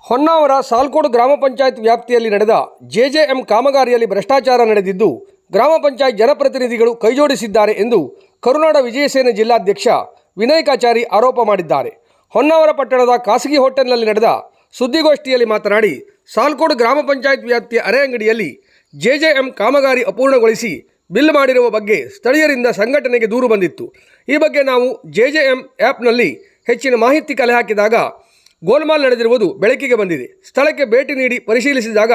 ಹೊನ್ನಾವರ ಸಾಲ್ಕೋಡು ಗ್ರಾಮ ಪಂಚಾಯತ್ ವ್ಯಾಪ್ತಿಯಲ್ಲಿ ನಡೆದ ಜೆಜೆಎಂ ಕಾಮಗಾರಿಯಲ್ಲಿ ಭ್ರಷ್ಟಾಚಾರ ನಡೆದಿದ್ದು ಗ್ರಾಮ ಪಂಚಾಯತ್ ಜನಪ್ರತಿನಿಧಿಗಳು ಕೈಜೋಡಿಸಿದ್ದಾರೆ ಎಂದು ಕರುನಾಡ ವಿಜಯಸೇನೆ ಜಿಲ್ಲಾಧ್ಯಕ್ಷ ವಿನಯ್ ಕಾಚಾರಿ ಆರೋಪ ಮಾಡಿದ್ದಾರೆ. ಹೊನ್ನಾವರ ಪಟ್ಟಣದ ಖಾಸಗಿ ಹೋಟೆಲ್ನಲ್ಲಿ ನಡೆದ ಸುದ್ದಿಗೋಷ್ಠಿಯಲ್ಲಿ ಮಾತನಾಡಿ, ಸಾಲ್ಕೋಡು ಗ್ರಾಮ ಪಂಚಾಯತ್ ವ್ಯಾಪ್ತಿಯ ಅರೆ ಅಂಗಡಿಯಲ್ಲಿ ಜೆಜೆಎಂ ಕಾಮಗಾರಿ ಅಪೂರ್ಣಗೊಳಿಸಿ ಬಿಲ್ ಮಾಡಿರುವ ಬಗ್ಗೆ ಸ್ಥಳೀಯರಿಂದ ಸಂಘಟನೆಗೆ ದೂರು ಬಂದಿತ್ತು. ಈ ಬಗ್ಗೆ ನಾವು ಜೆಜೆಎಂ ಆ್ಯಪ್ನಲ್ಲಿ ಹೆಚ್ಚಿನ ಮಾಹಿತಿ ಕಲೆ ಹಾಕಿದಾಗ ಗೋಲ್ಮಾಲ್ ನಡೆದಿರುವುದು ಬೆಳಕಿಗೆ ಬಂದಿದೆ. ಸ್ಥಳಕ್ಕೆ ಭೇಟಿ ನೀಡಿ ಪರಿಶೀಲಿಸಿದಾಗ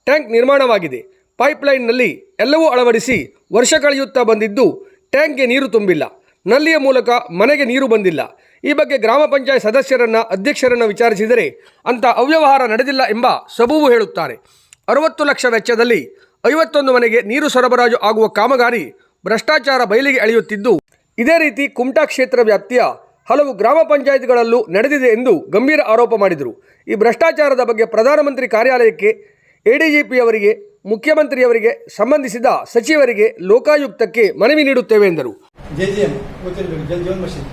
ಟ್ಯಾಂಕ್ ನಿರ್ಮಾಣವಾಗಿದೆ. ಪೈಪ್ಲೈನ್ನಲ್ಲಿ ಎಲ್ಲವೂ ಅಳವಡಿಸಿ ವರ್ಷ ಕಳೆಯುತ್ತಾ ಬಂದಿದ್ದು ಟ್ಯಾಂಕ್ಗೆ ನೀರು ತುಂಬಿಲ್ಲ. ನಲ್ಲಿಯ ಮೂಲಕ ಮನೆಗೆ ನೀರು ಬಂದಿಲ್ಲ. ಈ ಬಗ್ಗೆ ಗ್ರಾಮ ಪಂಚಾಯತ್ ಸದಸ್ಯರನ್ನು ಅಧ್ಯಕ್ಷರನ್ನು ವಿಚಾರಿಸಿದರೆ ಅಂಥ ಅವ್ಯವಹಾರ ನಡೆದಿಲ್ಲ ಎಂಬ ಸಬೂಬು ಹೇಳುತ್ತಾರೆ. 60 ಲಕ್ಷ ವೆಚ್ಚದಲ್ಲಿ 51 ಮನೆಗೆ ನೀರು ಸರಬರಾಜು ಆಗುವ ಕಾಮಗಾರಿ ಭ್ರಷ್ಟಾಚಾರ ಬಯಲಿಗೆ ಎಳೆಯುತ್ತಿದ್ದು, ಇದೇ ರೀತಿ ಕುಮಟಾ ಕ್ಷೇತ್ರ ವ್ಯಾಪ್ತಿಯ ಹಲವು ಗ್ರಾಮ ಪಂಚಾಯತ್ಗಳಲ್ಲೂ ನಡೆದಿದೆ ಎಂದು ಗಂಭೀರ ಆರೋಪ ಮಾಡಿದರು. ಈ ಭ್ರಷ್ಟಾಚಾರದ ಬಗ್ಗೆ ಪ್ರಧಾನಮಂತ್ರಿ ಕಾರ್ಯಾಲಯಕ್ಕೆ, ಎಡಿಜಿಪಿಯವರಿಗೆ, ಮುಖ್ಯಮಂತ್ರಿಯವರಿಗೆ, ಸಂಬಂಧಿಸಿದ ಸಚಿವರಿಗೆ, ಲೋಕಾಯುಕ್ತಕ್ಕೆ ಮನವಿ ನೀಡುತ್ತೇವೆ ಎಂದರು. ಜೆಜೆಎಂ ಗೊತ್ತಿರಬೇಕು, ಜಲ್ ಜೀವನ್ ಮಿಷನ್.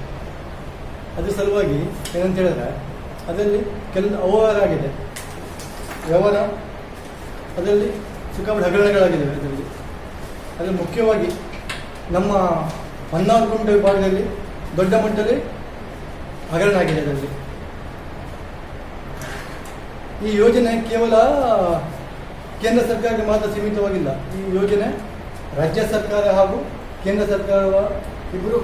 ಅದ್ರ ಸಲುವಾಗಿ ಏನಂತ ಹೇಳಿದ್ರೆ ಅದರಲ್ಲಿ ಕೆಲವು ಅವ್ಯವಹಾರ ಆಗಿದೆ. ವ್ಯವಹಾರ ಅದರಲ್ಲಿ ಸಿಕ್ಕಾಪಟ್ಟೆ ಹಗರಣಗಳಾಗಿದ್ದಾವೆ. ಅದರಲ್ಲಿ ಮುಖ್ಯವಾಗಿ ನಮ್ಮ ಹೊನ್ನಾವರ ಕುಮಟಾ ವಿಭಾಗದಲ್ಲಿ ದೊಡ್ಡ ಮಟ್ಟದಲ್ಲಿ ಹಗರಣ ಆಗಿದೆ. ಅದರಲ್ಲಿ ಈ ಯೋಜನೆ ಕೇವಲ ಕೇಂದ್ರ ಸರ್ಕಾರಕ್ಕೆ ಮಾತ್ರ ಸೀಮಿತವಾಗಿಲ್ಲ. ಈ ಯೋಜನೆ ರಾಜ್ಯ ಸರ್ಕಾರ ಹಾಗೂ ಕೇಂದ್ರ ಸರ್ಕಾರ ಇಬ್ಬರು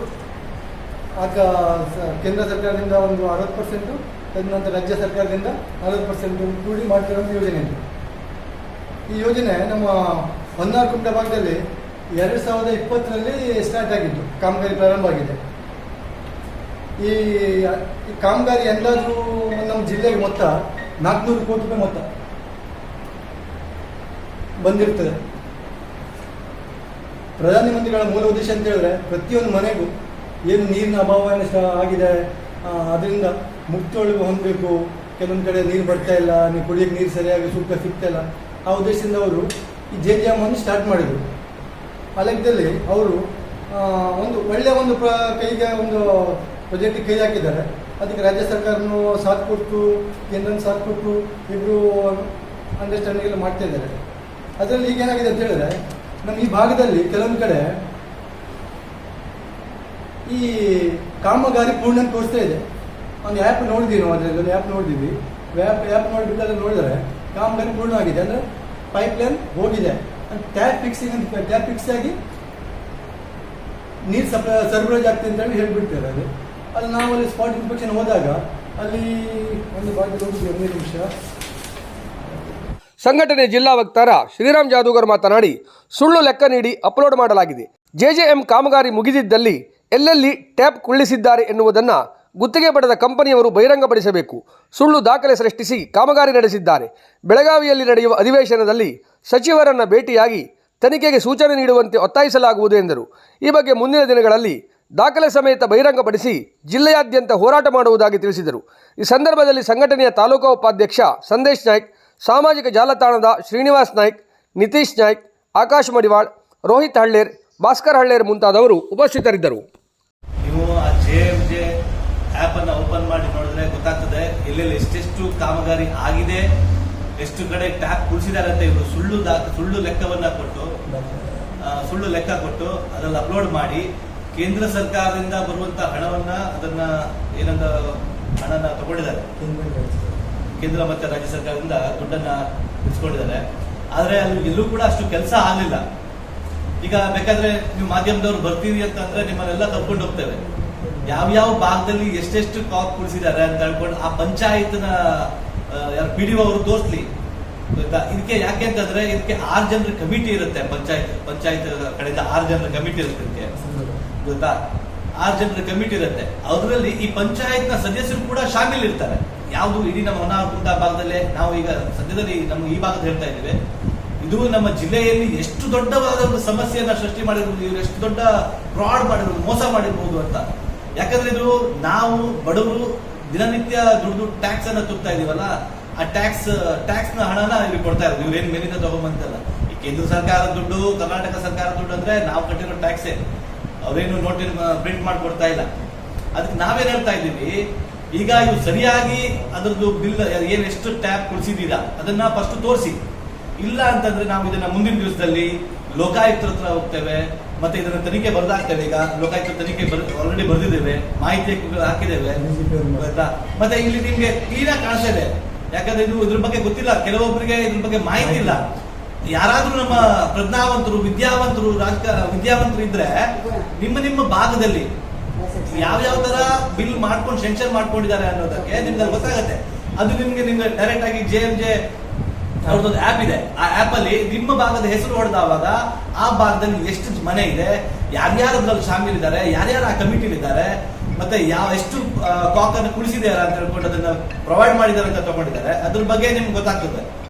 ಕೇಂದ್ರ ಸರ್ಕಾರದಿಂದ ಒಂದು 60%, ತದನಂತರ ರಾಜ್ಯ ಸರ್ಕಾರದಿಂದ 40% ಕೂಡಿ ಮಾಡ್ತಿರೋ ಯೋಜನೆ ಇದು. ಈ ಯೋಜನೆ ನಮ್ಮ ಹೊನ್ನಾವರ ಕುಮಟಾ ಭಾಗದಲ್ಲಿ 2020ರಲ್ಲಿ ಸ್ಟಾರ್ಟ್ ಆಗಿದ್ದು, ಕಾಮಗಾರಿ ಪ್ರಾರಂಭ ಆಗಿದೆ. ಈ ಕಾಮಗಾರಿ ಅಂದಾಜು ನಮ್ಮ ಜಿಲ್ಲೆಗೆ ಮೊತ್ತ 400 ಕೋಟಿ ರೂಪಾಯಿ ಮೊತ್ತ ಬಂದಿರ್ತದೆ. ಪ್ರಧಾನಮಂತ್ರಿಗಳ ಮೂಲ ಉದ್ದೇಶ ಅಂತ ಹೇಳಿದ್ರೆ ಪ್ರತಿಯೊಂದು ಮನೆಗೂ ಏನು ನೀರಿನ ಅಭಾವ ಆಗಿದೆ, ಅದರಿಂದ ಮುಕ್ತೊಳಗೆ ಹೊಂದಬೇಕು. ಕೆಲವೊಂದು ಕಡೆ ನೀರು ಬರ್ತಾ ಇಲ್ಲ, ನೀವು ಕುಡಿಯೋಕ್ಕೆ ನೀರು ಸರಿಯಾಗಿ ಸೂಕ್ತ ಸಿಗ್ತಾ ಇಲ್ಲ. ಆ ಉದ್ದೇಶದಿಂದ ಅವರು ಈ ಜೆಜೆಎಂ ಅನ್ನು ಸ್ಟಾರ್ಟ್ ಮಾಡಿದರು. ಆ ಲೆಕ್ಕದಲ್ಲಿ ಅವರು ಒಂದು ಒಳ್ಳೆಯ ಕೈಗೆ ಒಂದು ಪ್ರಾಜೆಕ್ಟಿಗೆ ಕೈ ಹಾಕಿದ್ದಾರೆ. ಅದಕ್ಕೆ ರಾಜ್ಯ ಸರ್ಕಾರನೂ ಸಾಥ್ ಕೊಟ್ಟು, ಕೇಂದ್ರನ ಸಾಥ್ ಕೊಟ್ಟು, ಇಬ್ಬರು ಅಂಡರ್ಸ್ಟ್ಯಾಂಡಿಂಗ್ ಎಲ್ಲ ಮಾಡ್ತಾ ಇದ್ದಾರೆ. ಅದರಲ್ಲಿ ಈಗ ಏನಾಗಿದೆ ಅಂತ ಹೇಳಿದ್ರೆ, ನಮ್ಮ ಈ ಭಾಗದಲ್ಲಿ ಕೆಲವೊಂದು ಕಡೆ ಈ ಕಾಮಗಾರಿ ಪೂರ್ಣ ತೋರಿಸ್ತಾ ಇದೆ. ಒಂದು ಆ್ಯಪ್ ನೋಡಿದ್ದೀವಿ ನಾವು, ಅದರಲ್ಲಿ ಒಂದು ಆ್ಯಪ್ ನೋಡಿದ್ದೀವಿ. ಆ್ಯಪ್ ನೋಡಿಬಿಟ್ಟು ಅದನ್ನು ನೋಡಿದರೆ ಕಾಮಗಾರಿ ಪೂರ್ಣ ಆಗಿದೆ, ಅಂದರೆ ಪೈಪ್ಲೈನ್ ಹೋಗಿದೆ, ಟ್ಯಾಪ್ ಫಿಕ್ಸ್ ಆಗಿ ನೀರು ಸರಬರಾಜು ಆಗ್ತದೆ ಅಂತ ಹೇಳಿ ಹೇಳ್ಬಿಡ್ತಾರೆ. ಅಲ್ಲಿ ನಾವು ಅಲ್ಲಿ ಸ್ಪಾಟ್ ಇನ್ಸ್ಪೆಕ್ಷನ್ ಹೋದಾಗ ಅಲ್ಲಿ ಒಂದು ಬಾಗಿ ಹೋಗಿದ್ವಿ 1 ನಿಮಿಷ. ಸಂಘಟನೆ ಜಿಲ್ಲಾ ವಕ್ತಾರ ಶ್ರೀರಾಮ್ ಜಾದೂಗರ್ ಮಾತನಾಡಿ, ಸುಳ್ಳು ಲೆಕ್ಕ ನೀಡಿ ಅಪ್ಲೋಡ್ ಮಾಡಲಾಗಿದೆ. ಜೆಜೆಎಂ ಕಾಮಗಾರಿ ಮುಗಿದಿದ್ದಲ್ಲಿ ಎಲ್ಲೆಲ್ಲಿ ಟ್ಯಾಪ್ ಕುಳ್ಳಿಸಿದ್ದಾರೆ ಎನ್ನುವುದನ್ನು ಗುತ್ತಿಗೆ ಪಡೆದ ಕಂಪನಿಯವರು ಬಹಿರಂಗಪಡಿಸಬೇಕು. ಸುಳ್ಳು ದಾಖಲೆ ಸೃಷ್ಟಿಸಿ ಕಾಮಗಾರಿ ನಡೆಸಿದ್ದಾರೆ. ಬೆಳಗಾವಿಯಲ್ಲಿ ನಡೆಯುವ ಅಧಿವೇಶನದಲ್ಲಿ ಸಚಿವರನ್ನು ಭೇಟಿಯಾಗಿ ತನಿಖೆಗೆ ಸೂಚನೆ ನೀಡುವಂತೆ ಒತ್ತಾಯಿಸಲಾಗುವುದು ಎಂದರು. ಈ ಬಗ್ಗೆ ಮುಂದಿನ ದಿನಗಳಲ್ಲಿ ದಾಖಲೆ ಸಮೇತ ಬಹಿರಂಗಪಡಿಸಿ ಜಿಲ್ಲೆಯಾದ್ಯಂತ ಹೋರಾಟ ಮಾಡುವುದಾಗಿ ತಿಳಿಸಿದರು. ಈ ಸಂದರ್ಭದಲ್ಲಿ ಸಂಘಟನೆಯ ತಾಲೂಕಾ ಉಪಾಧ್ಯಕ್ಷ ಸಂದೇಶ್ ನಾಯ್ಕ್, ಸಾಮಾಜಿಕ ಜಾಲತಾಣದ ಶ್ರೀನಿವಾಸ್ ನಾಯ್ಕ್, ನಿತೀಶ್ ನಾಯ್ಕ್, ಆಕಾಶ್ ಮಡಿವಾಳ್, ರೋಹಿತ್ ಹಳ್ಳೇರ್, ಭಾಸ್ಕರ್ ಹಳ್ಳೇರ್ ಮುಂತಾದವರು ಉಪಸ್ಥಿತರಿದ್ದರು. ನೀವು ಆ ಜೆಎಂಜೆ ಆ್ಯಪ್ ಅನ್ನು ಓಪನ್ ಮಾಡಿ ನೋಡಿದ್ರೆ ಗೊತ್ತಾಗ್ತದೆ ಎಲ್ಲೆಲ್ಲಿ ಎಷ್ಟೆಷ್ಟು ಕಾಮಗಾರಿ ಆಗಿದೆ, ಎಷ್ಟು ಕಡೆ ಟ್ಯಾಪ್ ಕುಳಿಸಿದ್ದಾರೆ ಅಂತ. ಇವರು ಸುಳ್ಳು ಲೆಕ್ಕವನ್ನ ಕೊಟ್ಟು ಸುಳ್ಳು ಲೆಕ್ಕ ಕೊಟ್ಟು ಅದನ್ನು ಅಪ್ಲೋಡ್ ಮಾಡಿ ಕೇಂದ್ರ ಸರ್ಕಾರದಿಂದ ಬರುವಂತಹ ಹಣವನ್ನ ಅದನ್ನ ಏನಂತ ಹಣನ ತಗೊಂಡಿದ್ದಾರೆ. ಕೇಂದ್ರ ಮತ್ತೆ ರಾಜ್ಯ ಸರ್ಕಾರದಿಂದ ದುಡ್ಡನ್ನ ಇಸ್ಕೊಂಡಿದ್ದಾರೆ. ಆದ್ರೆ ಅಲ್ಲಿ ಎಲ್ಲೂ ಕೂಡ ಅಷ್ಟು ಕೆಲಸ ಆಗಲಿಲ್ಲ. ಈಗ ಬೇಕಾದ್ರೆ ನೀವು ಮಾಧ್ಯಮದವ್ರು ಬರ್ತೀರಿ ಅಂತಂದ್ರೆ ನಿಮ್ಮನ್ನೆಲ್ಲ ಕರ್ಕೊಂಡು ಹೋಗ್ತೇವೆ. ಯಾವ್ಯಾವ ಭಾಗದಲ್ಲಿ ಎಷ್ಟೆಷ್ಟು ಕಾಕ್ ಕುಳಿಸಿದ್ದಾರೆ ಅಂತ ಹೇಳ್ಕೊಂಡು ಆ ಪಂಚಾಯತ್ನ ಯಾರು PDO ಅವರು ತೋರಿಸ್ಲಿ. ಇದಕ್ಕೆ ಯಾಕೆ ಅಂತಂದ್ರೆ ಇದಕ್ಕೆ 6 ಜನರ ಕಮಿಟಿ ಇರುತ್ತೆ. ಪಂಚಾಯತ್ ಕಡೆಯಿಂದ 6 ಜನರ ಕಮಿಟಿ ಇರುತ್ತೆ. ಇದಕ್ಕೆ ಗೊತ್ತಾ, 6 ಜನರ ಕಮಿಟಿ ಇರುತ್ತೆ. ಅದರಲ್ಲಿ ಈ ಪಂಚಾಯತ್ನ ಸದಸ್ಯರು ಕೂಡ ಶಾಮಿಲ್ ಇರ್ತಾರೆ. ಯಾವುದು ಇಡೀ ನಮ್ಮ ಹೊನ್ನಾವರ ಕುಮಟಾ ಭಾಗದಲ್ಲೇ ನಾವು ಈಗ ಸದ್ಯದಲ್ಲಿ ನಮ್ಮ ಈ ಭಾಗದ ಹೇಳ್ತಾ ಇದ್ದೇವೆ. ಇದು ನಮ್ಮ ಜಿಲ್ಲೆಯಲ್ಲಿ ಎಷ್ಟು ದೊಡ್ಡವಾದ ಒಂದು ಸಮಸ್ಯೆಯನ್ನ ಸೃಷ್ಟಿ ಮಾಡಿರ್ಬೋದು, ಇವರು ಎಷ್ಟು ದೊಡ್ಡ ಫ್ರಾಡ್ ಮಾಡಿರ್ಬೋದು, ಮೋಸ ಮಾಡಿರ್ಬೋದು ಅಂತ. ಯಾಕಂದ್ರೆ ಇದು ನಾವು ಬಡವರು ದಿನನಿತ್ಯ ದುಡ್ಡು ಟ್ಯಾಕ್ಸ್ ಅನ್ನ ತುಂಬತಾ ಇದೀವಲ್ಲ, ಆ ಟ್ಯಾಕ್ಸ್ ನ ಹಣನ ಇಲ್ಲಿ ಕೊಡ್ತಾ ಇರೋದು. ಇವ್ರೇನ್ ಮೇಲಿಂದ ತಗೊಂಬಂತಲ್ಲ. ಈ ಕೇಂದ್ರ ಸರ್ಕಾರದ ದುಡ್ಡು, ಕರ್ನಾಟಕ ಸರ್ಕಾರದ ದುಡ್ಡು ಅಂದ್ರೆ ನಾವು ಕಟ್ಟಿರೋ ಟ್ಯಾಕ್ಸೇ. ಅವರೇನು ನೋಟಿನ ಪ್ರಿಂಟ್ ಮಾಡಿ ಕೊಡ್ತಾ ಇಲ್ಲ. ಅದಕ್ಕೆ ನಾವೇನ್ ಹೇಳ್ತಾ ಇದ್ದೀವಿ, ಈಗ ಇವು ಸರಿಯಾಗಿ ಅದರದ್ದು ಬಿಲ್ ಏನ್ ಎಷ್ಟು ಟ್ಯಾಪ್ ಕುಳಿಸಿದೀರಾ ಅದನ್ನ ಫಸ್ಟ್ ತೋರಿಸಿ. ಇಲ್ಲ ಅಂತಂದ್ರೆ ನಾವು ಇದನ್ನ ಮುಂದಿನ ದಿವಸದಲ್ಲಿ ಲೋಕಾಯುಕ್ತರ ಹತ್ರ ಹೋಗ್ತೇವೆ, ಮತ್ತೆ ಇದನ್ನ ತನಿಖೆ ಬರ್ದಾಗ್ತೇವೆ. ಈಗ ಲೋಕಾಯುಕ್ತ ತನಿಖೆ ಆಲ್ರೆಡಿ ಬರ್ದಿದ್ದೇವೆ, ಮಾಹಿತಿ ಹಾಕಿದ್ದೇವೆ ಆಯ್ತಾ. ಮತ್ತೆ ಇಲ್ಲಿ ನಿಮ್ಗೆ ಕ್ಲೀನ್ ಆಗಿ ಕಾಣಿಸ್ತಾ ಇದೆ, ಯಾಕಂದ್ರೆ ಇದು ಇದ್ರ ಬಗ್ಗೆ ಗೊತ್ತಿಲ್ಲ, ಕೆಲವೊಬ್ಬರಿಗೆ ಇದ್ರ ಬಗ್ಗೆ ಮಾಹಿತಿ ಇಲ್ಲ. ಯಾರಾದ್ರೂ ನಮ್ಮ ಪ್ರಜ್ಞಾವಂತರು ವಿದ್ಯಾವಂತರು ಇದ್ರೆ ನಿಮ್ಮ ಭಾಗದಲ್ಲಿ ಯಾವ ತರ ಬಿಲ್ ಮಾಡ್ಕೊಂಡು ಸೆಂಕ್ಷನ್ ಮಾಡ್ಕೊಂಡಿದ್ದಾರೆ ಅನ್ನೋದಕ್ಕೆ ನಿಮ್ಗೆ ಗೊತ್ತಾಗತ್ತೆ. ಅದು ನಿಮ್ಗೆ ಡೈರೆಕ್ಟ್ ಆಗಿ JMJ ಅವ್ರದ್ದೊಂದು ಆ್ಯಪ್ ಇದೆ, ಆ ಆ್ಯಪ್ ಅಲ್ಲಿ ನಿಮ್ಮ ಭಾಗದ ಹೆಸರು ಹೊಡೆದವಾಗ ಆ ಭಾಗದಲ್ಲಿ ಎಷ್ಟು ಮನೆ ಇದೆ, ಯಾರ್ಯಾರು ಅದ್ರಲ್ಲಿ ಶಾಮೀಲಿದ್ದಾರೆ, ಯಾರ್ಯಾರು ಆ ಕಮಿಟಿಲಿದ್ದಾರೆ, ಮತ್ತೆ ಎಷ್ಟು ಕಾಕನ್ನು ಕುಳಿಸಿದ್ದಾರೆ ಅಂತ ಹೇಳ್ಕೊಂಡು ಅದನ್ನ ಪ್ರೊವೈಡ್ ಮಾಡಿದ್ದಾರೆ ಅಂತ ತಗೊಂಡಿದ್ದಾರೆ, ಅದ್ರ ಬಗ್ಗೆ ನಿಮ್ಗೆ ಗೊತ್ತಾಗ್ತದೆ.